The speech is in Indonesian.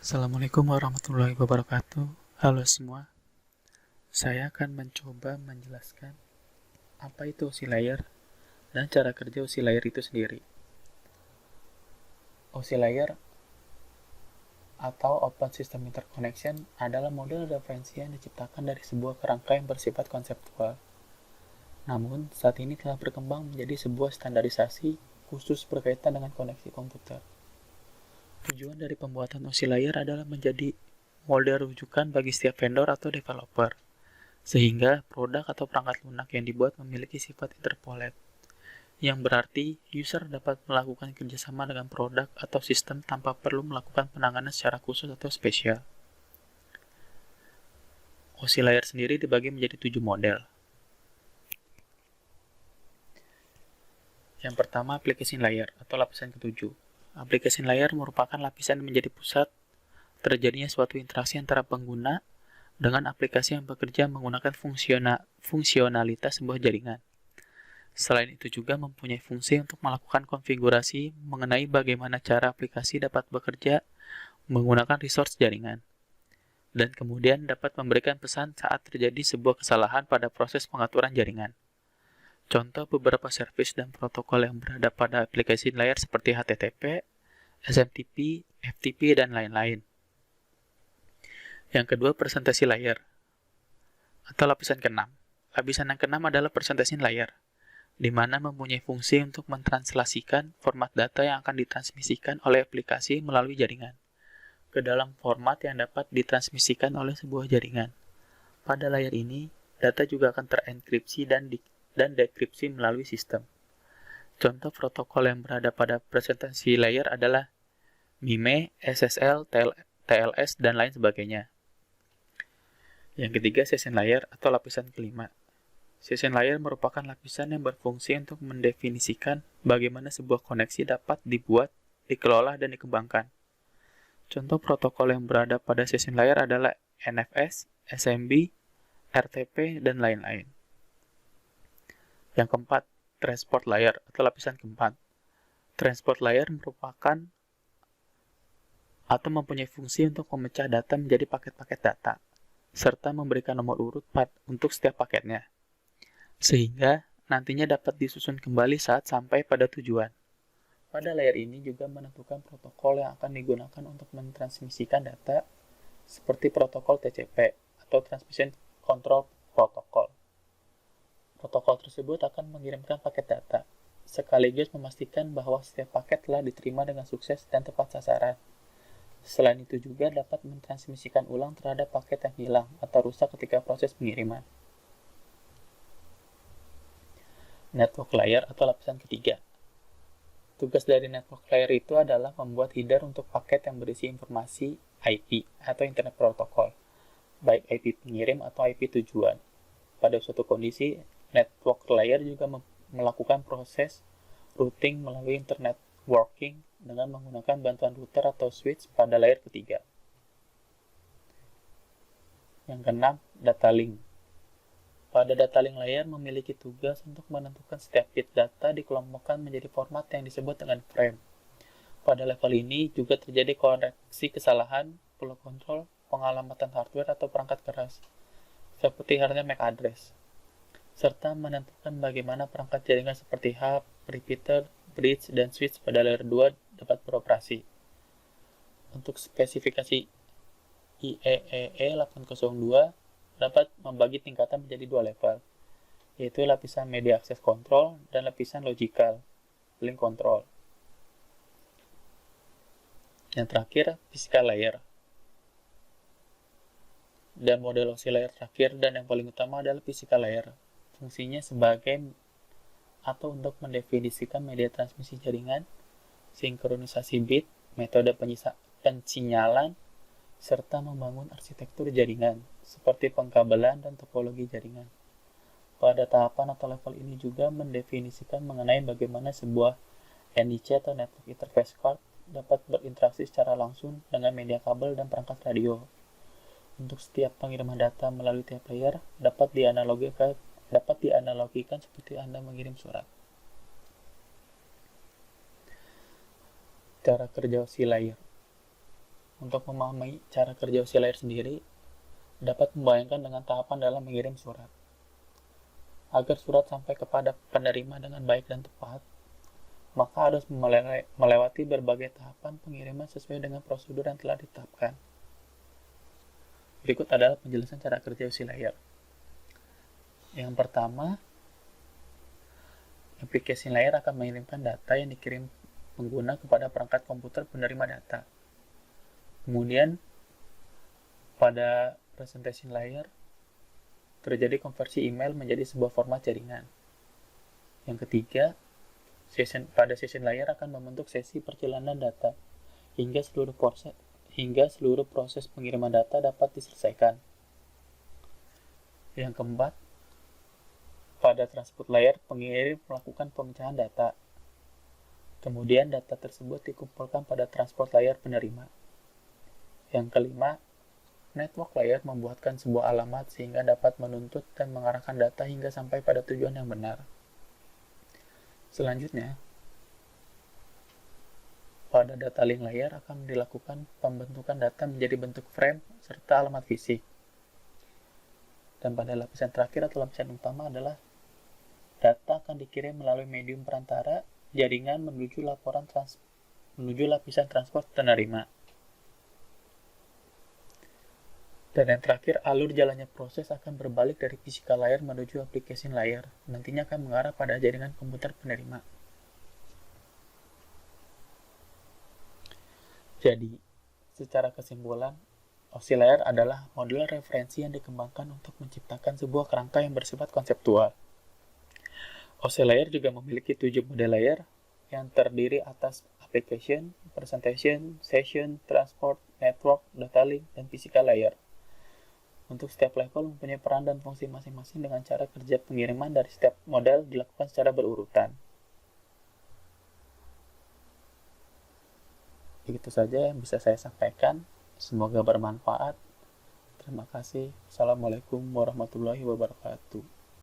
Assalamualaikum warahmatullahi wabarakatuh. Halo semua, saya akan mencoba menjelaskan apa itu oscillator dan cara kerja oscillator itu sendiri. Oscillator atau Open System Interconnection adalah model referensi yang diciptakan dari sebuah kerangka yang bersifat konseptual. Namun, saat ini telah berkembang menjadi sebuah standarisasi khusus berkaitan dengan koneksi komputer. Tujuan dari pembuatan oscillator adalah menjadi model rujukan bagi setiap vendor atau developer, sehingga produk atau perangkat lunak yang dibuat memiliki sifat interpolate, yang berarti user dapat melakukan kerjasama dengan produk atau sistem tanpa perlu melakukan penanganan secara khusus atau spesial. Oscillator sendiri dibagi menjadi 7 model. Yang pertama, application layer atau lapisan ketujuh. Application layer merupakan lapisan yang menjadi pusat terjadinya suatu interaksi antara pengguna dengan aplikasi yang bekerja menggunakan fungsionalitas sebuah jaringan. Selain itu juga mempunyai fungsi untuk melakukan konfigurasi mengenai bagaimana cara aplikasi dapat bekerja menggunakan resource jaringan, dan kemudian dapat memberikan pesan saat terjadi sebuah kesalahan pada proses pengaturan jaringan. Contoh beberapa service dan protokol yang berada pada aplikasi layer seperti HTTP, SMTP, FTP, dan lain-lain. Yang kedua, presentasi layer atau lapisan ke-6. Lapisan yang ke-6 adalah presentation layer, di mana mempunyai fungsi untuk mentranslasikan format data yang akan ditransmisikan oleh aplikasi melalui jaringan ke dalam format yang dapat ditransmisikan oleh sebuah jaringan. Pada layer ini, data juga akan terenkripsi dan dekripsi melalui sistem. Contoh protokol yang berada pada presentasi layer adalah MIME, SSL, TLS, dan lain sebagainya. Yang ketiga, session layer atau lapisan kelima. Session layer merupakan lapisan yang berfungsi untuk mendefinisikan bagaimana sebuah koneksi dapat dibuat, dikelola, dan dikembangkan. Contoh protokol yang berada pada session layer adalah NFS, SMB, RTP, dan lain-lain. Yang keempat, transport layer atau lapisan keempat. Transport layer merupakan atau mempunyai fungsi untuk memecah data menjadi paket-paket data, serta memberikan nomor urut untuk setiap paketnya, sehingga nantinya dapat disusun kembali saat sampai pada tujuan. Pada layer ini juga menentukan protokol yang akan digunakan untuk mentransmisikan data, seperti protokol TCP atau Transmission Control Protocol. Protokol tersebut akan mengirimkan paket data, sekaligus memastikan bahwa setiap paket telah diterima dengan sukses dan tepat sasaran. Selain itu juga dapat mentransmisikan ulang terhadap paket yang hilang atau rusak ketika proses pengiriman. Network layer atau lapisan ketiga. Tugas dari network layer itu adalah membuat header untuk paket yang berisi informasi IP atau Internet Protocol, baik IP pengirim atau IP tujuan. Pada suatu kondisi, network layer juga melakukan proses routing melalui internet working dengan menggunakan bantuan router atau switch pada layer ketiga. Yang keenam, data link. Pada data link layer memiliki tugas untuk menentukan setiap bit data dikelompokkan menjadi format yang disebut dengan frame. Pada level ini juga terjadi koreksi kesalahan, flow control, pengalamatan hardware atau perangkat keras, seperti halnya MAC address, serta menentukan bagaimana perangkat jaringan seperti hub, repeater, bridge, dan switch pada layer 2 dapat beroperasi. Untuk spesifikasi IEEE 802 dapat membagi tingkatan menjadi 2 level, yaitu lapisan media access control dan lapisan logical link control. Yang terakhir, physical layer. Dan model oscillator terakhir dan yang paling utama adalah physical layer. Fungsinya sebagai atau untuk mendefinisikan media transmisi jaringan, sinkronisasi bit, metode pensinyalan, serta membangun arsitektur jaringan, seperti pengkabelan dan topologi jaringan. Pada tahapan atau level ini juga mendefinisikan mengenai bagaimana sebuah NIC atau Network Interface Card dapat berinteraksi secara langsung dengan media kabel dan perangkat radio. Untuk setiap pengiriman data melalui tiap layer dapat dianalogikan seperti Anda mengirim surat. Cara kerja oscillator. Untuk memahami cara kerja OSI layer sendiri, dapat membayangkan dengan tahapan dalam mengirim surat. Agar surat sampai kepada penerima dengan baik dan tepat, maka harus melewati berbagai tahapan pengiriman sesuai dengan prosedur yang telah ditetapkan. Berikut adalah penjelasan cara kerja OSI layer. Yang pertama, application layer akan mengirimkan data yang dikirim pengguna kepada perangkat komputer penerima data. Kemudian, pada presentation layer, terjadi konversi email menjadi sebuah format jaringan. Yang ketiga, pada session layer akan membentuk sesi perjalanan data hingga seluruh proses pengiriman data dapat diselesaikan. Yang keempat, pada transport layer, pengirim melakukan pemecahan data. Kemudian data tersebut dikumpulkan pada transport layer penerima. Yang kelima, network layer membuatkan sebuah alamat sehingga dapat menuntut dan mengarahkan data hingga sampai pada tujuan yang benar. Selanjutnya, pada data link layer akan dilakukan pembentukan data menjadi bentuk frame serta alamat fisik. Dan pada lapisan terakhir atau lapisan utama adalah data akan dikirim melalui medium perantara jaringan menuju lapisan transport penerima. Dan yang terakhir, alur jalannya proses akan berbalik dari physical layer menuju application layer. Nantinya akan mengarah pada jaringan komputer penerima. Jadi, secara kesimpulan, OSI layer adalah model referensi yang dikembangkan untuk menciptakan sebuah kerangka yang bersifat konseptual. OSI layer juga memiliki 7 model layer yang terdiri atas application, presentation, session, transport, network, data link, dan physical layer. Untuk setiap level mempunyai peran dan fungsi masing-masing dengan cara kerja pengiriman dari setiap model dilakukan secara berurutan. Begitu saja yang bisa saya sampaikan. Semoga bermanfaat. Terima kasih. Assalamualaikum warahmatullahi wabarakatuh.